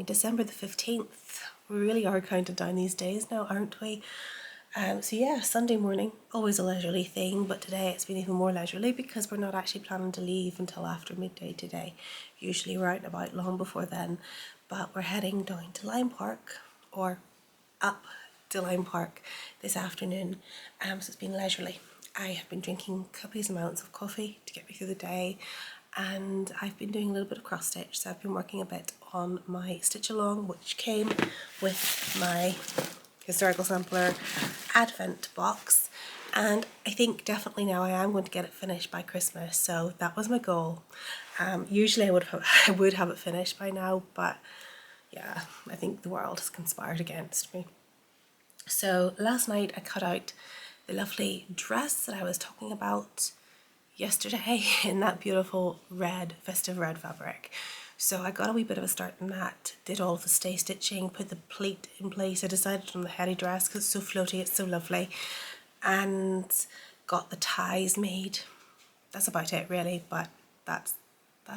December the 15th. We really are counting down these days now, aren't we? So yeah, Sunday morning, always a leisurely thing, but today it's been even more leisurely because we're not actually planning to leave until after midday today. Usually we're out and about long before then, but we're heading down to Limepark, or up to Limepark this afternoon, so it's been leisurely. I have been drinking copious amounts of coffee to get me through the day, and I've been doing a little bit of cross stitch, so I've been working a bit on my stitch along, which came with my historical sampler advent box, and I think definitely now I am going to get it finished by Christmas, so that was my goal. Usually I would have it finished by now, but yeah, I think the world has conspired against me. So last night I cut out the lovely dress that I was talking about yesterday in that beautiful red, festive red fabric. So I got a wee bit of a start in that, did all of the stay stitching, put the pleat in place. I decided on the heady dress because it's so floaty, it's so lovely, and got the ties made. That's about it really, but that's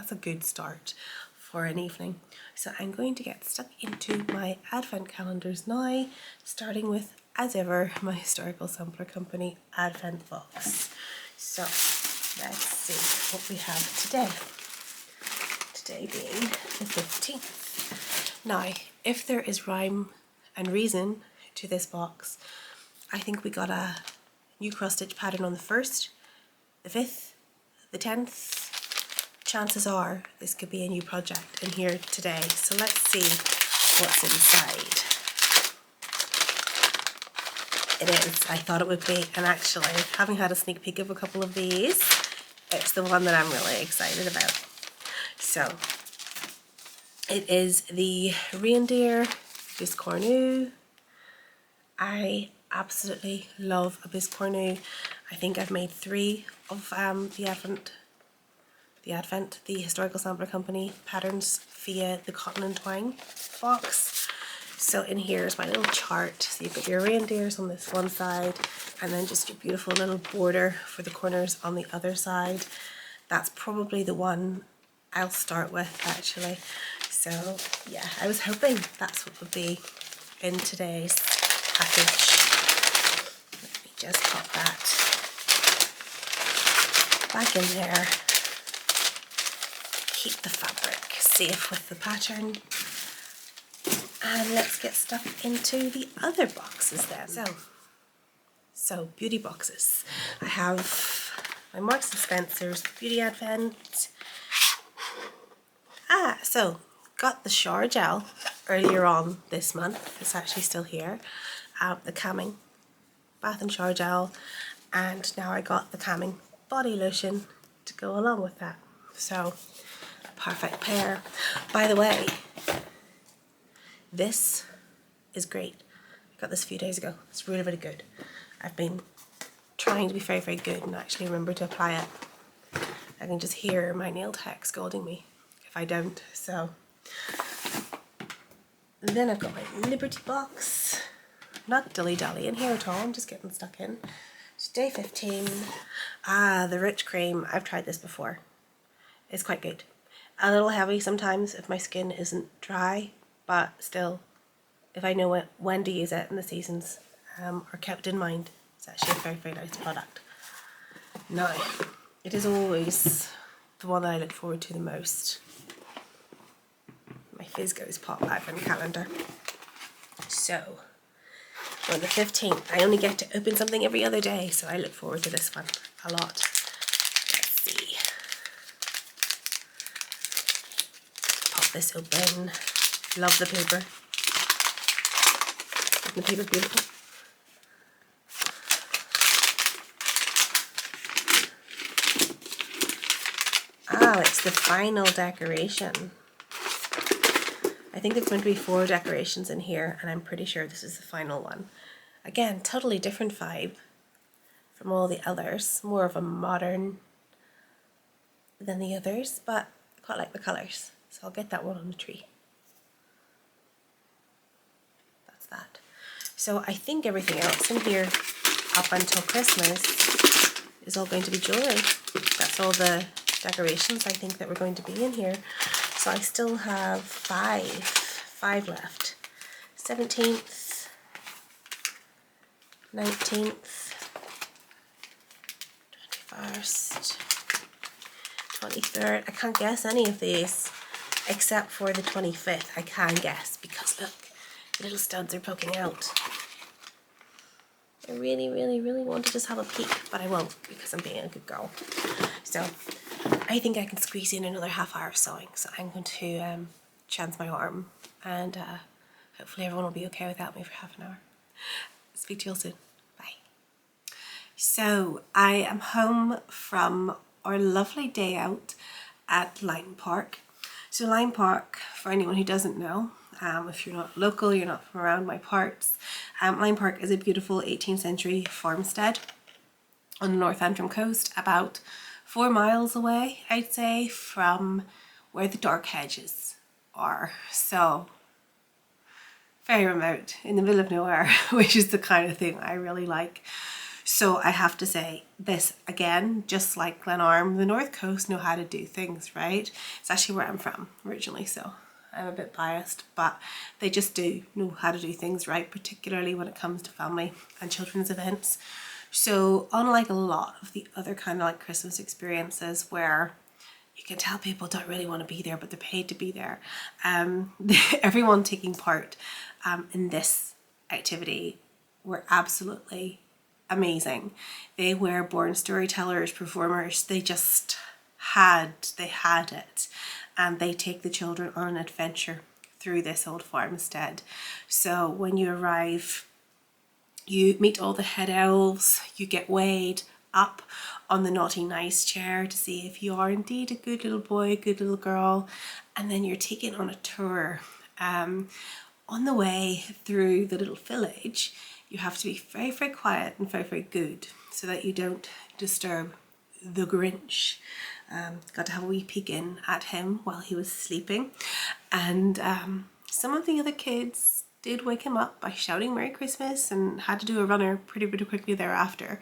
a good start for an evening. So I'm going to get stuck into my advent calendars now, starting with, as ever, my Historical Sampler Company advent box. So let's see what we have today. Today being the 15th. Now, if there is rhyme and reason to this box, I think we got a new cross stitch pattern on the 1st, the 5th, the 10th. Chances are this could be a new project in here today. So let's see what's inside. It is, I thought it would be, and actually, having had a sneak peek of a couple of these, it's the one that I'm really excited about. So, it is the reindeer biscornu. I absolutely love a biscornu. I think I've made 3 of the Historical Sampler Company patterns via the Cotton and Twine box. So in here is my little chart. So you've got your reindeers on this one side, and then just your beautiful little border for the corners on the other side. That's probably the one I'll start with actually. So yeah, I was hoping that's what would be in today's package. Let me just pop that back in there. Keep the fabric safe with the pattern. And let's get stuck into the other boxes then. So beauty boxes. I have my Marks & Spencer's Beauty Advent. So got the shower gel earlier on this month. It's actually still here. The calming bath and shower gel, and now I got the calming body lotion to go along with that. So a perfect pair. By the way, this is great. I got this a few days ago. It's really, really good. I've been trying to be very, very good and actually remember to apply it. I can just hear my nail tech scolding me if I don't. So then I've got my Liberty box. Not dilly-dally in here at all. I'm just getting stuck in. It's day 15. The Rich Cream. I've tried this before. It's quite good. A little heavy sometimes if my skin isn't dry, but still, if I know when to use it and the seasons are kept in mind, it's actually a very, very nice product. Now, it is always the one that I look forward to the most. My Fizgo's Pop Advent Calendar. So, on the 15th, I only get to open something every other day, so I look forward to this one a lot. Let's see. Pop this open. Love the paper. The paper's beautiful. Oh, it's the final decoration. I think there's going to be 4 decorations in here, and I'm pretty sure this is the final one. Again, totally different vibe from all the others. More of a modern than the others, but I quite like the colours. So I'll get that one on the tree. That's that. So I think everything else in here up until Christmas is all going to be jewellery. That's all the decorations I think that we're going to be in here. So I still have 5 left. 17th, 19th, 21st, 23rd. I can't guess any of these except for the 25th. I can guess because look, the little studs are poking out. I really, really, really want to just have a peek, but I won't because I'm being a good girl. So I think I can squeeze in another half hour of sewing. So I'm going to chance my arm, and hopefully everyone will be okay without me for half an hour. Speak to you all soon. Bye. So I am home from our lovely day out at Limepark. So Limepark, for anyone who doesn't know, if you're not local, you're not from around my parts, Limepark is a beautiful 18th century farmstead on the North Antrim coast, about 4 miles away, I'd say, from where the dark hedges are. So very remote, in the middle of nowhere, which is the kind of thing I really like. So I have to say this again, just like Glenarm, the North Coast know how to do things, right? It's actually where I'm from originally, so I'm a bit biased, but they just do know how to do things right, particularly when it comes to family and children's events. So unlike a lot of the other kind of like Christmas experiences where you can tell people don't really want to be there, but they're paid to be there, everyone taking part in this activity were absolutely amazing. They were born storytellers, performers. They just had it, and they take the children on an adventure through this old farmstead. So when you arrive, you meet all the head elves, you get weighed up on the naughty nice chair to see if you are indeed a good little boy, a good little girl, and then you're taken on a tour. On the way through the little village, you have to be very, very quiet and very, very good so that you don't disturb the Grinch. Got to have a wee peek in at him while he was sleeping, and some of the other kids did wake him up by shouting Merry Christmas and had to do a runner pretty quickly thereafter.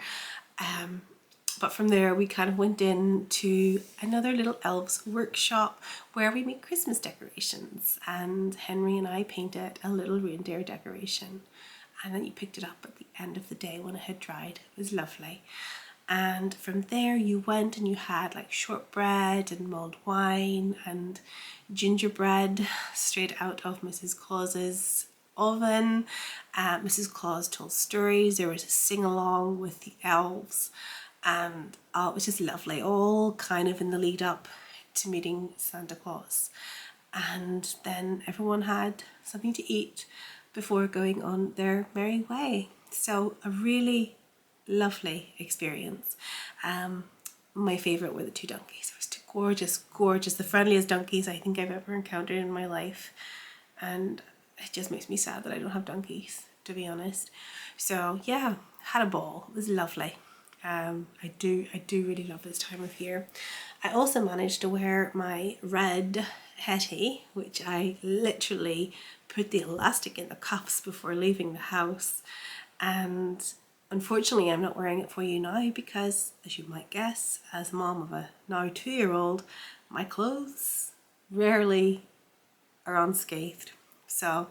But from there we kind of went in to another little elves workshop where we make Christmas decorations, and Henry and I painted a little reindeer decoration, and then you picked it up at the end of the day when it had dried. It was lovely. And from there you went and you had like shortbread and mulled wine and gingerbread straight out of Mrs. Claus's oven. Mrs. Claus told stories. There was a sing-along with the elves, and it was just lovely, all kind of in the lead up to meeting Santa Claus. And then everyone had something to eat before going on their merry way. So a really lovely experience. My favourite were the 2 donkeys. It was 2 gorgeous, the friendliest donkeys I think I've ever encountered in my life. And it just makes me sad that I don't have donkeys, to be honest. So yeah, had a ball. It was lovely. I do really love this time of year. I also managed to wear my red hetty, which I literally put the elastic in the cuffs before leaving the house, and unfortunately I'm not wearing it for you now because, as you might guess, as a mom of a now 2-year-old, my clothes rarely are unscathed. So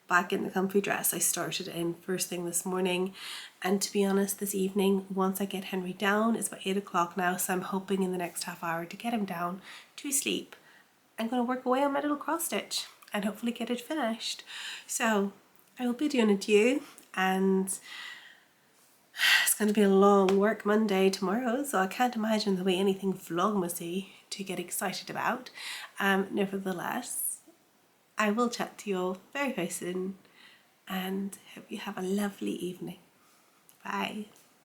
back in the comfy dress I started in first thing this morning, and to be honest, this evening, once I get Henry down, it's about 8 o'clock now, so I'm hoping in the next half hour to get him down to sleep. I'm going to work away on my little cross stitch and hopefully get it finished. So I will be doing adieu, and it's going to be a long work Monday tomorrow, so I can't imagine there'll be anything vlogmasy to get excited about. Nevertheless, I will chat to you all very, very soon, and hope you have a lovely evening. Bye.